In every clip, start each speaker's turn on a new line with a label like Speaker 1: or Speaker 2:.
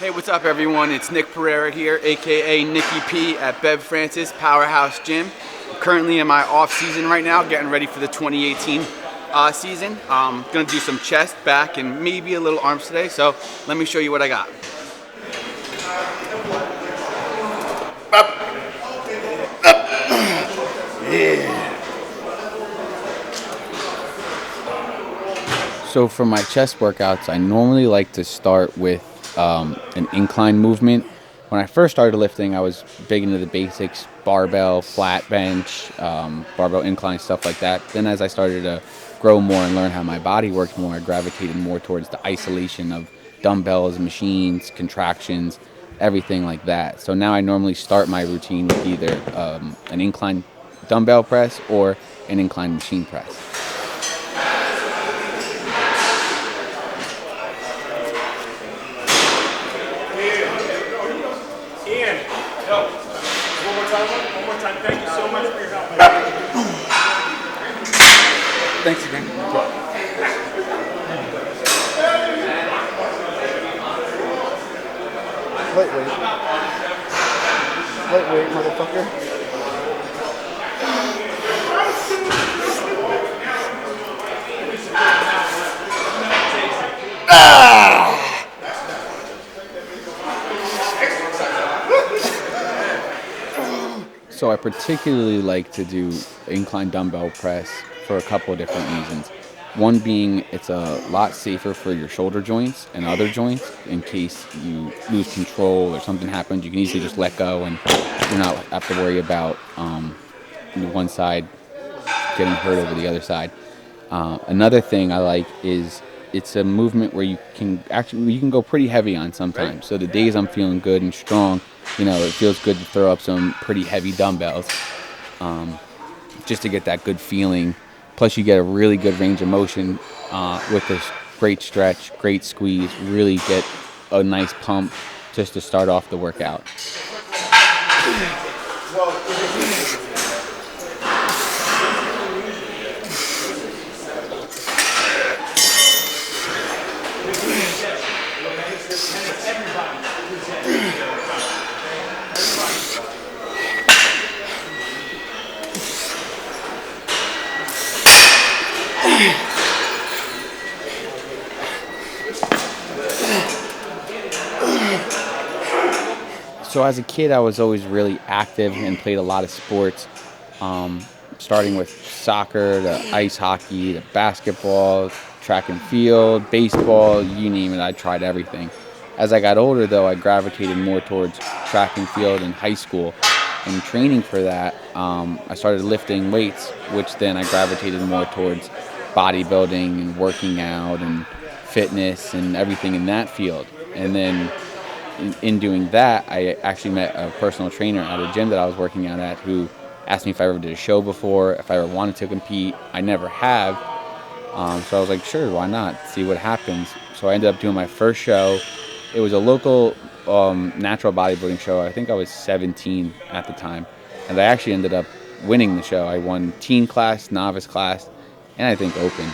Speaker 1: Hey, what's up everyone? It's Nick Pirrera here, aka Nicky P at Bev Francis Powerhouse Gym. I'm currently in my off season right now, getting ready for the 2018 season. I'm gonna do some chest, back, and maybe a little arms today, so let me show you what I got. Up. Yeah. So for my chest workouts, I normally like to start with an incline movement. When I first started lifting, I was big into the basics, barbell, flat bench, barbell incline, stuff like that. Then as I started to grow more and learn how my body worked more, I gravitated more towards the isolation of dumbbells, machines, contractions, everything like that. So now I normally start my routine with either an incline dumbbell press or an incline machine press.
Speaker 2: One more time. Thank you so much for your help.
Speaker 1: Thanks again.
Speaker 3: Lightweight, motherfucker.
Speaker 1: So I particularly like to do incline dumbbell press for a couple of different reasons. One being it's a lot safer for your shoulder joints and other joints in case you lose control or something happens. You can easily just let go and you not have to worry about one side getting hurt over the other side. Another thing I like is it's a movement where you can go pretty heavy on sometimes. So the days I'm feeling good and strong, it feels good to throw up some pretty heavy dumbbells just to get that good feeling. Plus, you get a really good range of motion with this great stretch, great squeeze, really get a nice pump just to start off the workout. So as a kid, I was always really active and played a lot of sports, starting with soccer to ice hockey to basketball, track and field, baseball, you name it, I tried everything. As I got older, though, I gravitated more towards track and field in high school. And training for that, I started lifting weights, which then I gravitated more towards bodybuilding and working out and fitness and everything in that field. And then in doing that, I actually met a personal trainer at a gym that I was working out at who asked me if I ever did a show before, if I ever wanted to compete. I never have. So I was like, sure, why not? See what happens. So I ended up doing my first show. It was a local natural bodybuilding show. I think I was 17 at the time. And I actually ended up winning the show. I won teen class, novice class, and I think open.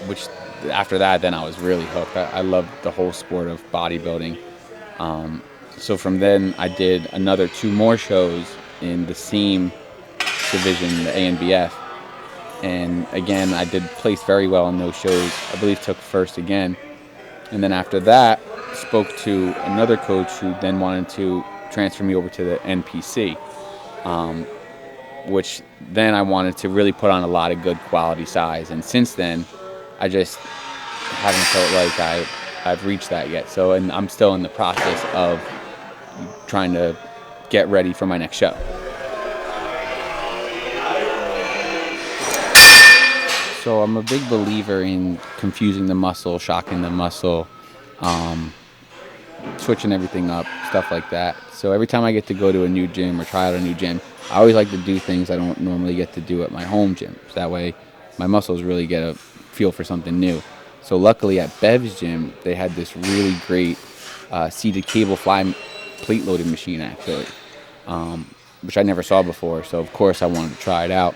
Speaker 1: Which after that, then I was really hooked. I loved the whole sport of bodybuilding. So from then, I did another 2 more shows in the same division, the ANBF. And again, I did place very well in those shows. I believe took first again. And then after that, spoke to another coach who then wanted to transfer me over to the NPC, which then I wanted to really put on a lot of good quality size. And since then, I just haven't felt like I've reached that yet. So, and I'm still in the process of trying to get ready for my next show. So I'm a big believer in confusing the muscle, shocking the muscle, switching everything up, stuff like that. So every time I get to go to a new gym or try out a new gym, I always like to do things I don't normally get to do at my home gym. So that way my muscles really get a feel for something new. So luckily at Bev's gym, they had this really great seated cable fly plate loading machine actually, which I never saw before. So of course I wanted to try it out.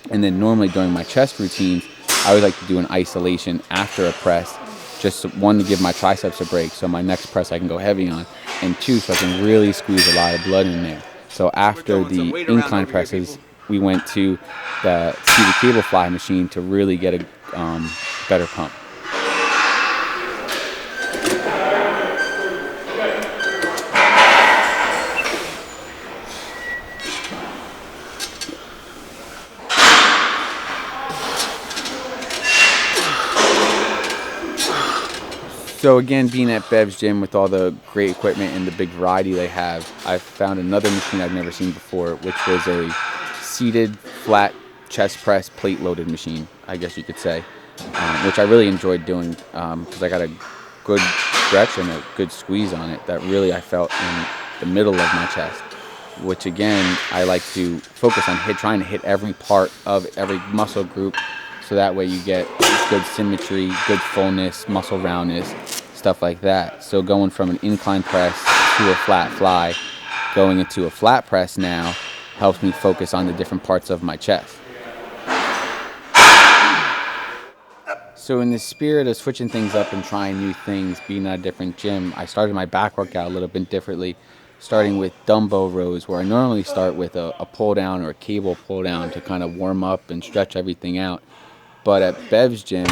Speaker 1: And then normally during my chest routines, I always like to do an isolation after a press just one, to give my triceps a break so my next press I can go heavy on, and two, so I can really squeeze a lot of blood in there. So after the incline presses, we went to the seated cable fly machine to really get a better pump. So again, being at Bev's gym with all the great equipment and the big variety they have, I found another machine I've never seen before, which was a seated flat chest press plate loaded machine, I guess you could say, which I really enjoyed doing because I got a good stretch and a good squeeze on it that really I felt in the middle of my chest, which again, I like to focus on trying to hit every part of every muscle group, so that way you get good symmetry, good fullness, muscle roundness, stuff like that. So going from an incline press to a flat fly, going into a flat press now, helps me focus on the different parts of my chest. So in the spirit of switching things up and trying new things, being at a different gym, I started my back workout a little bit differently, starting with dumbbell rows, where I normally start with a pull down or a cable pull down to kind of warm up and stretch everything out. But at Bev's gym,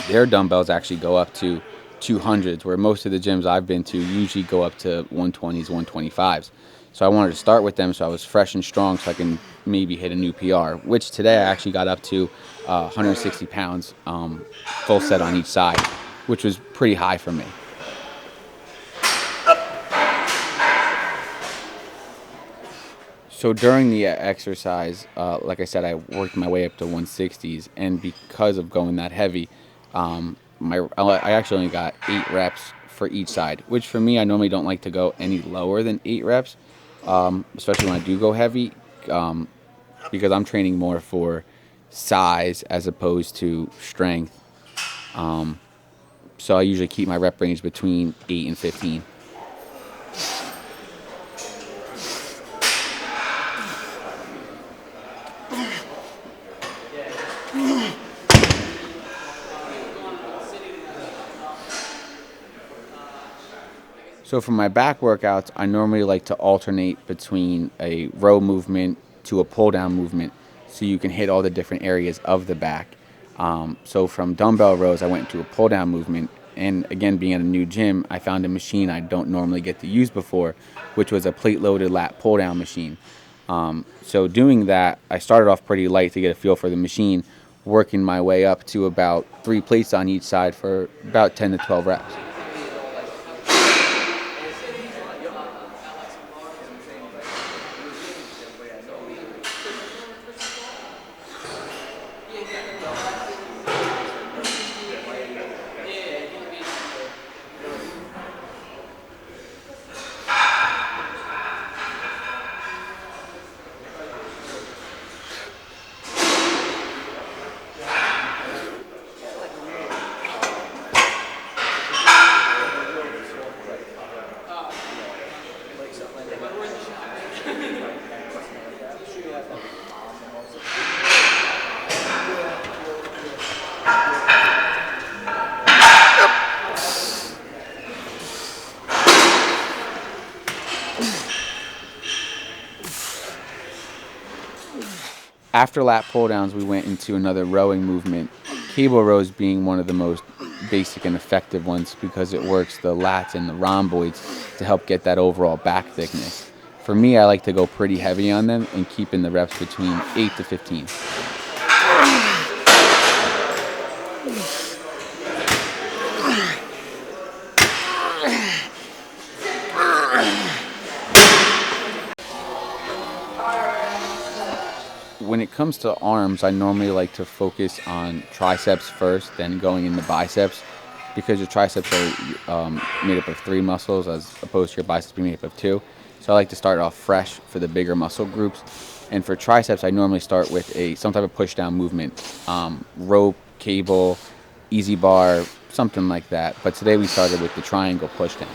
Speaker 1: their dumbbells actually go up to 200s, where most of the gyms I've been to usually go up to 120s, 125s. So I wanted to start with them so I was fresh and strong so I can maybe hit a new PR, which today I actually got up to 160 pounds, full set on each side, which was pretty high for me. So during the exercise, like I said, I worked my way up to 160s, and because of going that heavy, I actually only got 8 reps for each side, which for me, I normally don't like to go any lower than 8 reps, especially when I do go heavy, because I'm training more for size as opposed to strength. So I usually keep my rep range between 8 and 15. So for my back workouts, I normally like to alternate between a row movement to a pull down movement so you can hit all the different areas of the back. So from dumbbell rows, I went to a pull down movement. And again, being at a new gym, I found a machine I don't normally get to use before, which was a plate loaded lat pull down machine. So doing that, I started off pretty light to get a feel for the machine, working my way up to about 3 plates on each side for about 10 to 12 reps. After lat pull downs, we went into another rowing movement, cable rows being one of the most basic and effective ones because it works the lats and the rhomboids to help get that overall back thickness. For me, I like to go pretty heavy on them and keeping the reps between 8 to 15. When it comes to arms, I normally like to focus on triceps first, then going into biceps, because your triceps are made up of 3 muscles as opposed to your biceps being made up of 2. So I like to start off fresh for the bigger muscle groups. And for triceps, I normally start with some type of push down movement, rope, cable, easy bar, something like that. But today we started with the triangle push down.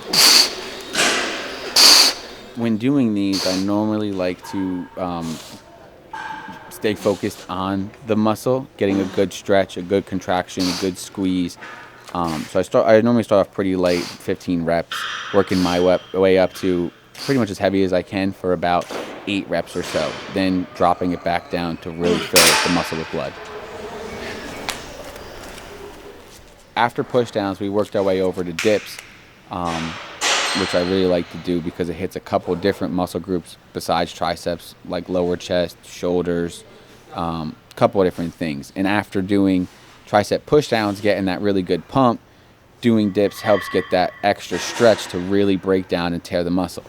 Speaker 1: When doing these, I normally like to stay focused on the muscle, getting a good stretch, a good contraction, a good squeeze, So I normally start off pretty light, 15 reps, working my way up to pretty much as heavy as I can for about 8 reps or so, then dropping it back down to really fill the muscle with blood. After push downs, we worked our way over to dips, which I really like to do because it hits a couple different muscle groups besides triceps, like lower chest, shoulders, a couple of different things. And after doing tricep push downs, getting that really good pump, doing dips helps get that extra stretch to really break down and tear the muscle.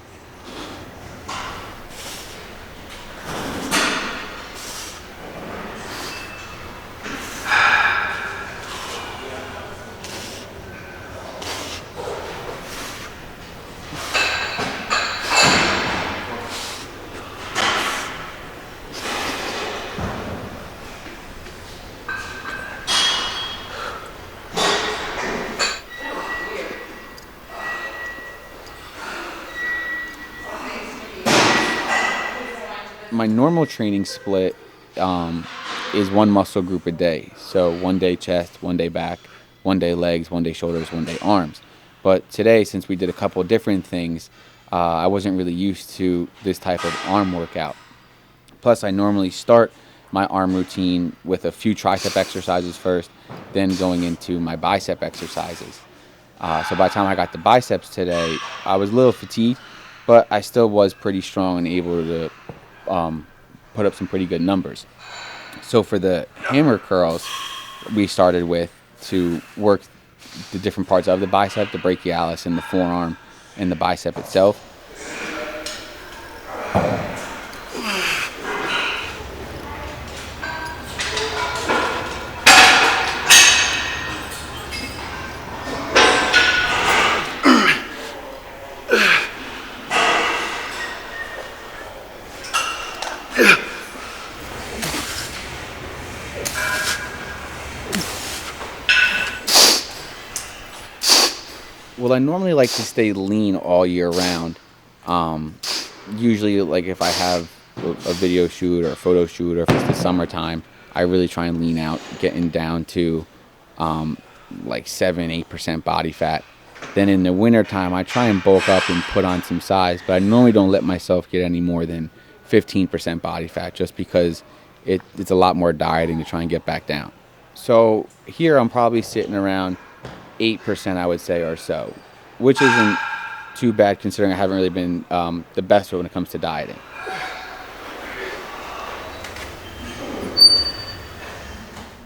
Speaker 1: My normal training split is one muscle group a day. So one day chest, one day back, one day legs, one day shoulders, one day arms. But today, since we did a couple different things, I wasn't really used to this type of arm workout. Plus, I normally start my arm routine with a few tricep exercises first, then going into my bicep exercises. So by the time I got the biceps today, I was a little fatigued, but I still was pretty strong and able to put up some pretty good numbers. So for the hammer curls, we started with to work the different parts of the bicep, the brachialis and the forearm and the bicep itself. Well, I normally like to stay lean all year round. Usually, like if I have a video shoot or a photo shoot, or if it's the summertime, I really try and lean out, getting down to like 7-8% body fat. Then in the wintertime, I try and bulk up and put on some size, but I normally don't let myself get any more than 15% body fat, just because it's a lot more dieting to try and get back down. So here I'm probably sitting around 8%, I would say, or so, which isn't too bad considering I haven't really been the best when it comes to dieting.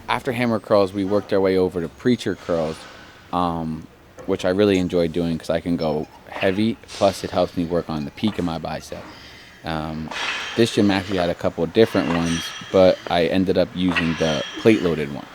Speaker 1: After hammer curls, we worked our way over to preacher curls, which I really enjoy doing because I can go heavy, plus it helps me work on the peak of my bicep. This gym actually had a couple of different ones, but I ended up using the plate-loaded one.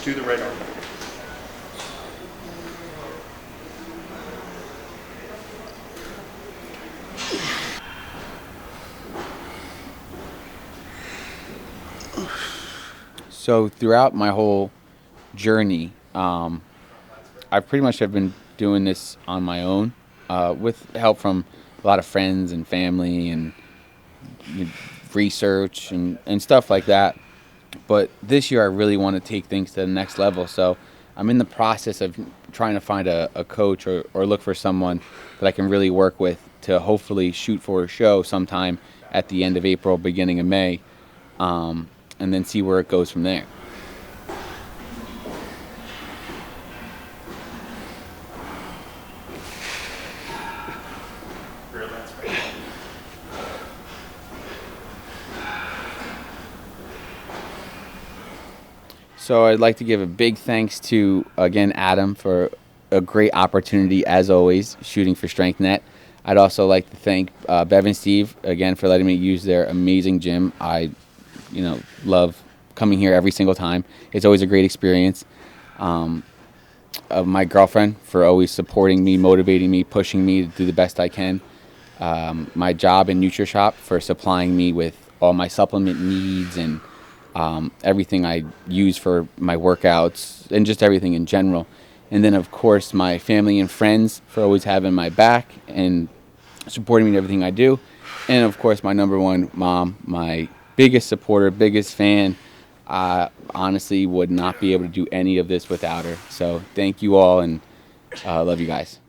Speaker 2: Do the right arm.
Speaker 1: So throughout my whole journey, I pretty much have been doing this on my own, with help from a lot of friends and family and research and stuff like that. But this year I really want to take things to the next level. So I'm in the process of trying to find a coach or look for someone that I can really work with to hopefully shoot for a show sometime at the end of April, beginning of May, and then see where it goes from there. So I'd like to give a big thanks to, again, Adam for a great opportunity, as always, shooting for STRENGTHNET. I'd also like to thank Bev and Steve, again, for letting me use their amazing gym. I, love coming here every single time. It's always a great experience. My girlfriend for always supporting me, motivating me, pushing me to do the best I can. my job in NutriShop for supplying me with all my supplement needs and everything I use for my workouts and just everything in general. And then, of course, my family and friends for always having my back and supporting me in everything I do. And, of course, my number one mom, my biggest supporter, biggest fan. I honestly would not be able to do any of this without her. So thank you all, and love you guys.